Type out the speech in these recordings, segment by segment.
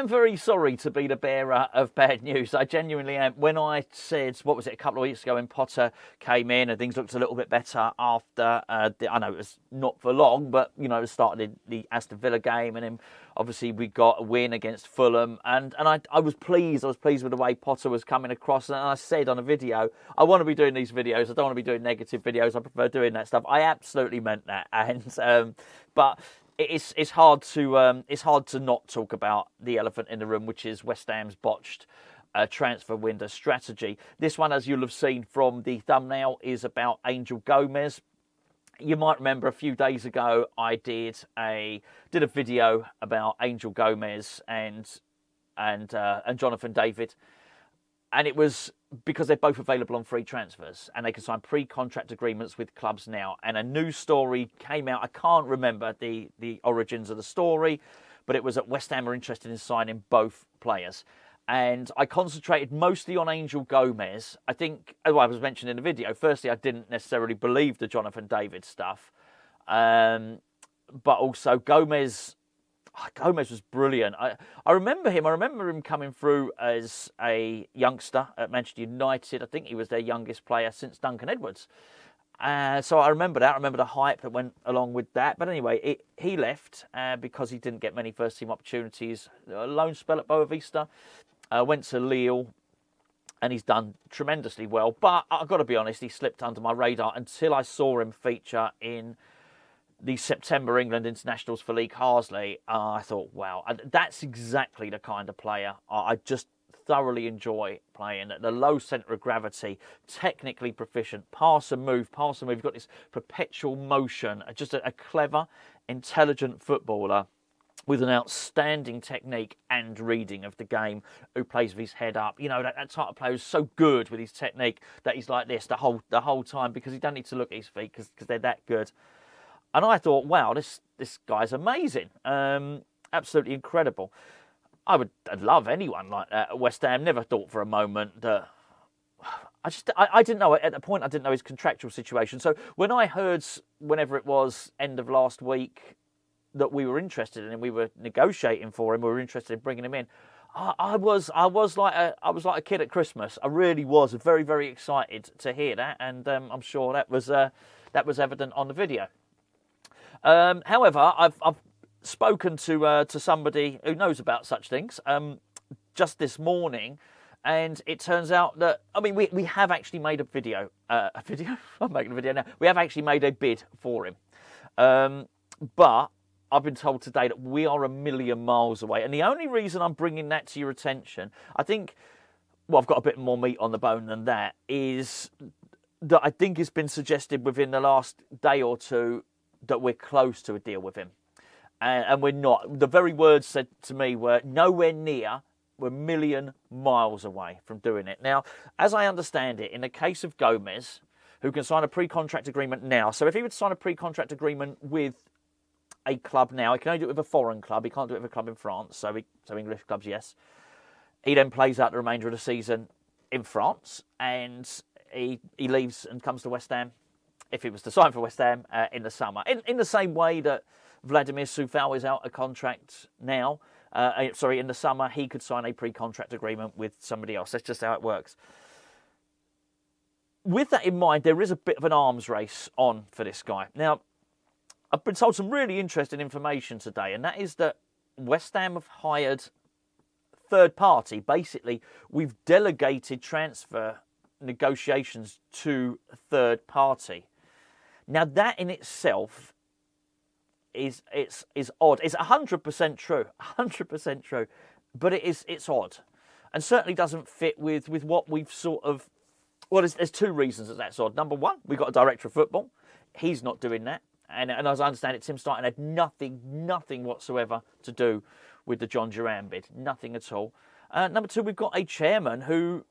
am very sorry to be the bearer of bad news. I genuinely am. When I said, what was it, a couple of weeks ago when Potter came in and things looked a little bit better after, I know it was not for long, but, you know, it started the Aston Villa game, and then obviously we got a win against Fulham, and I was pleased. I was pleased with the way Potter was coming across, and I said on a video, I want to be doing these videos. I don't want to be doing negative videos. I prefer doing that stuff. I absolutely meant that, and but it's hard to not talk about the elephant in the room, which is West Ham's botched transfer window strategy. This one, as you'll have seen from the thumbnail, is about Angel Gomes. You might remember a few days ago I did a video about Angel Gomes and Jonathan David, and it was because they're both available on free transfers and they can sign pre-contract agreements with clubs now. And a new story came out. I can't remember the origins of the story, but it was that West Ham are interested in signing both players. And I concentrated mostly on Angel Gomes. I think, as I was mentioned in the video, firstly, I didn't necessarily believe the Jonathan David stuff. But also Gomes was brilliant. I remember him. I remember him coming through as a youngster at Manchester United. I think he was their youngest player since Duncan Edwards. So I remember that. I remember the hype that went along with that. But anyway, he left because he didn't get many first-team opportunities. A loan spell at Boavista. Went to Lille, and he's done tremendously well. But I've got to be honest, he slipped under my radar until I saw him feature in the September England internationals for League Harsley. I thought, wow, that's exactly the kind of player I just thoroughly enjoy playing. At the low centre of gravity, technically proficient, pass and move. You've got this perpetual motion. Just a clever, intelligent footballer with an outstanding technique and reading of the game, who plays with his head up. You know, that type of player is so good with his technique that he's like this the whole time, because he doesn't need to look at his feet because they're that good. And I thought, wow, this guy's amazing. Absolutely incredible. I'd love anyone like that at West Ham. Never thought for a moment that... I didn't know, at the point I didn't know his contractual situation. So when I heard, whenever it was, end of last week, that we were interested in him, we were negotiating for him, we were interested in bringing him in, I was like a kid at Christmas. I really was very, very excited to hear that, and I'm sure that was evident on the video. However, I've spoken to somebody who knows about such things just this morning, and it turns out that, I mean, we have actually made a video. I'm making a video now. We have actually made a bid for him, but I've been told today that we are a million miles away. And the only reason I'm bringing that to your attention, I think, well, I've got a bit more meat on the bone than that, is that I think it's been suggested within the last day or two that we're close to a deal with him. And we're not. The very words said to me were nowhere near. We're a million miles away from doing it. Now, as I understand it, in the case of Gomes, who can sign a pre-contract agreement now, so if he would sign a pre-contract agreement with a club now, he can only do it with a foreign club. He can't do it with a club in France. So English clubs, yes. He then plays out the remainder of the season in France, and he leaves and comes to West Ham, if he was to sign for West Ham, in the summer. In the same way that Vladimir Coufal is out of contract now, in the summer, he could sign a pre-contract agreement with somebody else. That's just how it works. With that in mind, there is a bit of an arms race on for this guy. Now, I've been told some really interesting information today, and that is that West Ham have hired third party. Basically, we've delegated transfer negotiations to a third party. Now, that in itself is odd. It's 100% true, 100% true, but it's odd, and certainly doesn't fit with what we've sort of. Well, there's two reasons that's odd. Number one, we've got a director of football. He's not doing that. And as I understand it, Tim Starlet had nothing whatsoever to do with the John Duran bid. Nothing at all. Number two, we've got a chairman who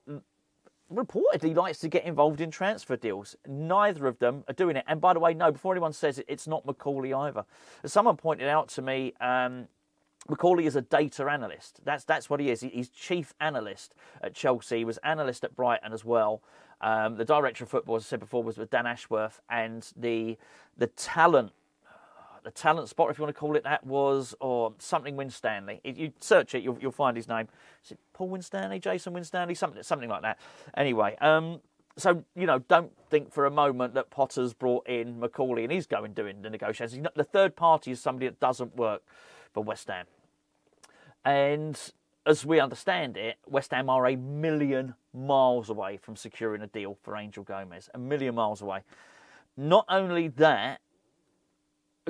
reportedly likes to get involved in transfer deals. Neither of them are doing it. And by the way, no, before anyone says it, it's not Macaulay either. As someone pointed out to me, Macaulay is a data analyst. That's what he is. He's chief analyst at Chelsea. He was analyst at Brighton as well. The director of football, as I said before, was with Dan Ashworth, and the talent the talent spot, if you want to call it that, was, or something Winstanley. If you search it, you'll find his name. Is it Paul Winstanley, Jason Winstanley, something like that. Anyway, so, don't think for a moment that Potter's brought in Macaulay and he's doing the negotiations. The third party is somebody that doesn't work for West Ham. And as we understand it, West Ham are a million miles away from securing a deal for Angel Gomes. A million miles away. Not only that,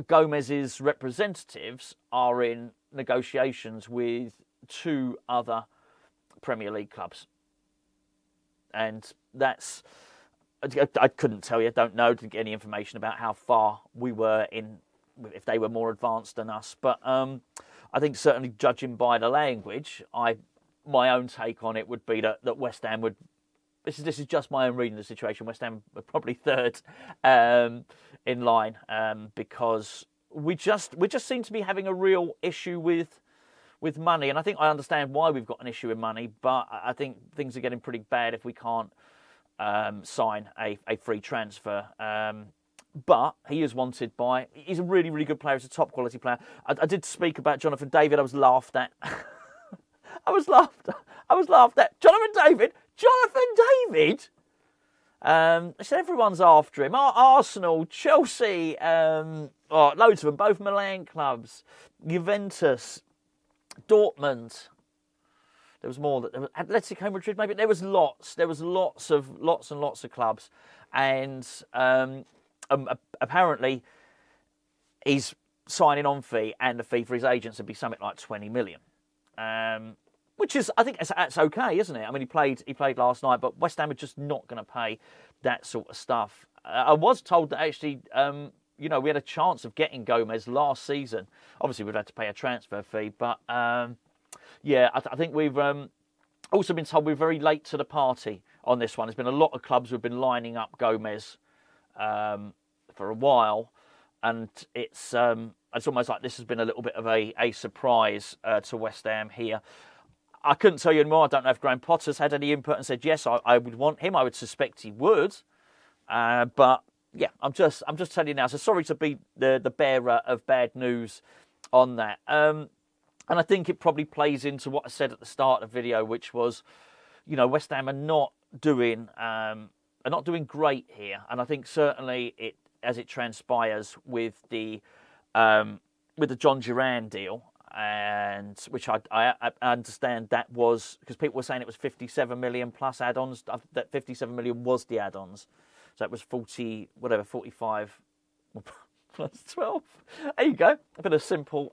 Gomez's representatives are in negotiations with 2 other Premier League clubs. And that's, I couldn't tell you, don't know, didn't get any information about how far we were in, if they were more advanced than us. But I think certainly judging by the language, my own take on it would be that West Ham would, this is just my own reading of the situation, West Ham were probably third in line because we just seem to be having a real issue with money. And I think I understand why we've got an issue with money, but I think things are getting pretty bad if we can't sign a free transfer. But he is wanted by, he's a really, really good player. He's a top quality player. I did speak about Jonathan David. I was laughed at. I was laughed at. Jonathan David? I said everyone's after him. Arsenal, Chelsea, loads of them, both Milan clubs, Juventus, Dortmund. There was more. There was Atletico Madrid, maybe. There was lots. There was lots and lots of clubs, and apparently his signing on fee and the fee for his agents would be something like 20 million. Which is, I think that's okay, isn't it? I mean, he played last night, but West Ham are just not going to pay that sort of stuff. I was told that actually, we had a chance of getting Gomes last season. Obviously, we've had to pay a transfer fee, but I think we've also been told we're very late to the party on this one. There's been a lot of clubs who've been lining up Gomes for a while, and it's almost like this has been a little bit of a surprise to West Ham here. I couldn't tell you anymore. I don't know if Graham Potter's had any input and said yes, I would want him. I would suspect he would, but yeah, I'm just telling you now. So sorry to be the bearer of bad news on that. And I think it probably plays into what I said at the start of the video, which was, West Ham are not doing great here, and I think certainly as it transpires with the John Duran deal, and which I understand that was because people were saying it was 57 million plus add-ons. That 57 million was the add-ons, so it was 45 plus 12. There you go. A bit of simple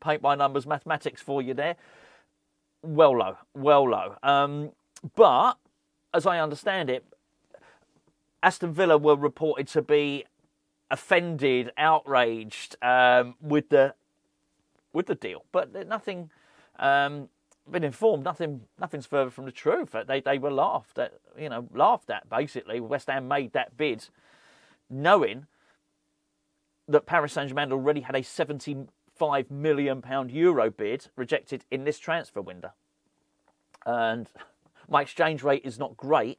paint by numbers mathematics for you there. Well low. But as I understand it, Aston Villa were reported to be offended, outraged with the deal, but nothing. Been informed. Nothing's further from the truth. They were laughed at. Basically, West Ham made that bid, knowing that Paris Saint-Germain already had a £75 million Euro bid rejected in this transfer window. And my exchange rate is not great,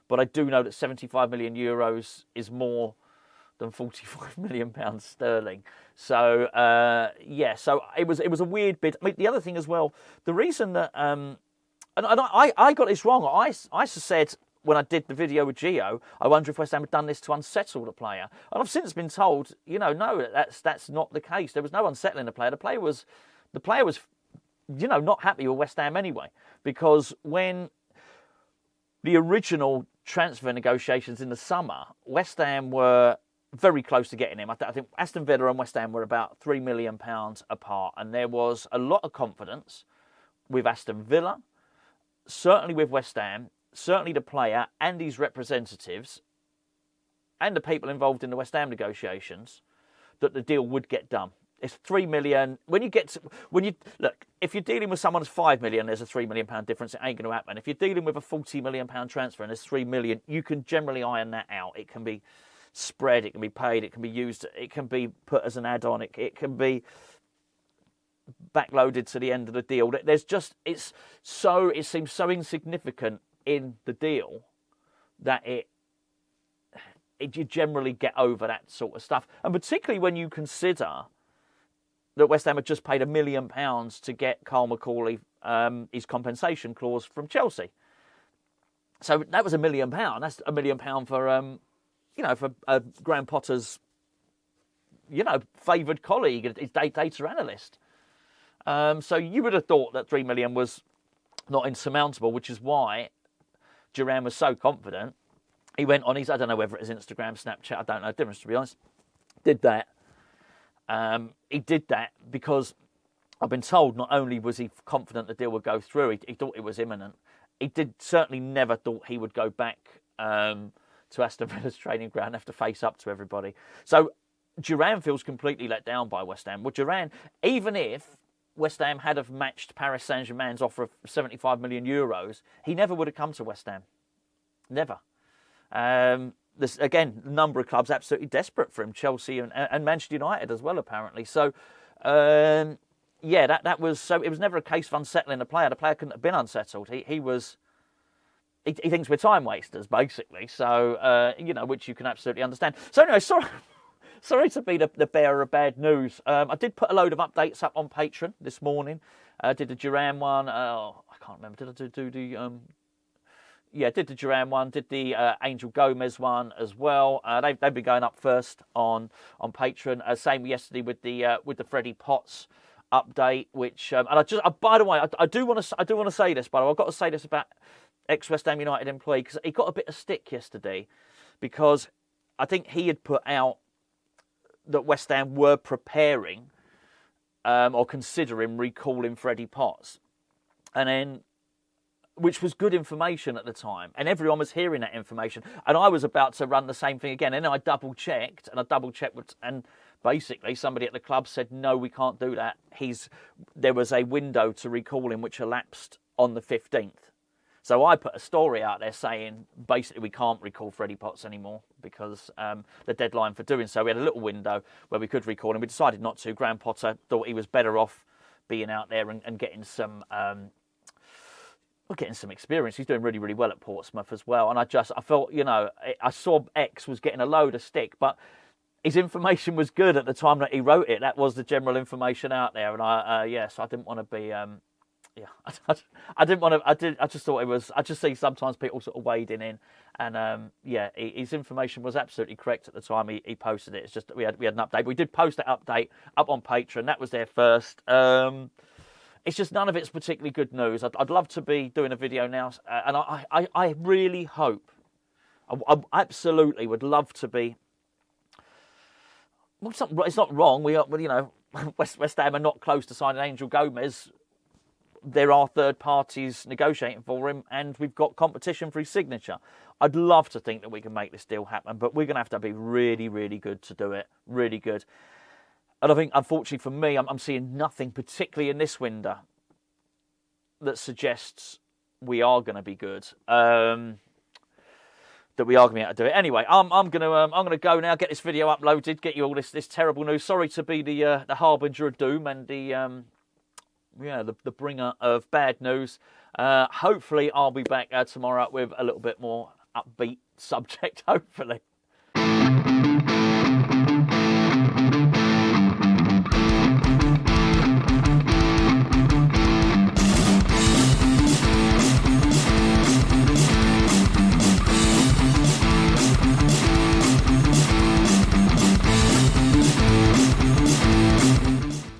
but I do know that 75 million euros is more than 45 million pounds sterling. So so it was a weird bid. I mean, the other thing as well, the reason that and I got this wrong. I said when I did the video with Gio, I wonder if West Ham had done this to unsettle the player. And I've since been told, no, that's not the case. There was no unsettling the player. The player was not happy with West Ham anyway, because when the original transfer negotiations in the summer, West Ham were very close to getting him. I think Aston Villa and West Ham were about £3 million apart, and there was a lot of confidence with Aston Villa, certainly with West Ham, certainly the player and his representatives and the people involved in the West Ham negotiations, that the deal would get done. It's 3 million. Look, if you're dealing with someone who's 5 million, there's a £3 million difference. It ain't going to happen. If you're dealing with a £40 million transfer and there's 3 million, you can generally iron that out. It can be spread, it can be paid, it can be used, it can be put as an add-on, it can be backloaded to the end of the deal. There's just it seems so insignificant in the deal that you generally get over that sort of stuff. And particularly when you consider that West Ham had just paid £1 million to get Carl McCauley his compensation clause from Chelsea. So that was £1 million. That's £1 million for, for Graham Potter's, favoured colleague, his data analyst. So you would have thought that £3 million was not insurmountable, which is why Duran was so confident. He went on his, I don't know whether it was Instagram, Snapchat, I don't know the difference, to be honest. Did that. He did that because I've been told not only was he confident the deal would go through, he thought it was imminent. He certainly never thought he would go back to Aston Villa's training ground and have to face up to everybody. So Duran feels completely let down by West Ham. Well, Duran, even if West Ham had have matched Paris Saint-Germain's offer of €75 million, he never would have come to West Ham. Never. There's, again, a number of clubs absolutely desperate for him, Chelsea and Manchester United as well, apparently. So, that was so. It was never a case of unsettling the player. The player couldn't have been unsettled. He thinks we're time wasters, basically. So, which you can absolutely understand. So anyway, sorry to be the bearer of bad news. I did put a load of updates up on Patreon this morning. Did the Duran one. I can't remember. Did I do the... did the Duran one, did the Angel Gomes one as well. They've been going up first on Patreon. Same yesterday with the Freddie Potts update, which and by the way, I do want to say this. By the way, I've got to say this about ex-West Ham United employee, because he got a bit of stick yesterday because I think he had put out that West Ham were preparing or considering recalling Freddie Potts, and then, which was good information at the time, and everyone was hearing that information, and I was about to run the same thing again, and then I double-checked, and basically somebody at the club said, no, we can't do that. There was a window to recall him which elapsed on the 15th. So I put a story out there saying, basically, we can't recall Freddie Potts anymore because the deadline for doing so, we had a little window where we could recall him. We decided not to. Graham Potter thought he was better off being out there and getting some... getting some experience. He's doing really, really well at Portsmouth as well. And I felt, I saw X was getting a load of stick, but his information was good at the time that he wrote it. That was the general information out there. And so I didn't want to be, I didn't want to, I just thought it was, I just see sometimes people sort of wading in. And his information was absolutely correct at the time he posted it. It's just that we had an update. We did post that update up on Patreon. That was there first. It's just none of it's particularly good news. I'd love to be doing a video now, and I really hope, I absolutely would love to be. Well, it's not wrong. West Ham are not close to signing Angel Gomes. There are third parties negotiating for him, and we've got competition for his signature. I'd love to think that we can make this deal happen, but we're going to have to be really, really good to do it. Really good. And I think, unfortunately for me, I'm seeing nothing, particularly in this window, that suggests we are going to be good. That we are going to be able to do it. Anyway, I'm going to go now, get this video uploaded, get you all this terrible news. Sorry to be the harbinger of doom and the bringer of bad news. Hopefully, I'll be back tomorrow with a little bit more upbeat subject. Hopefully.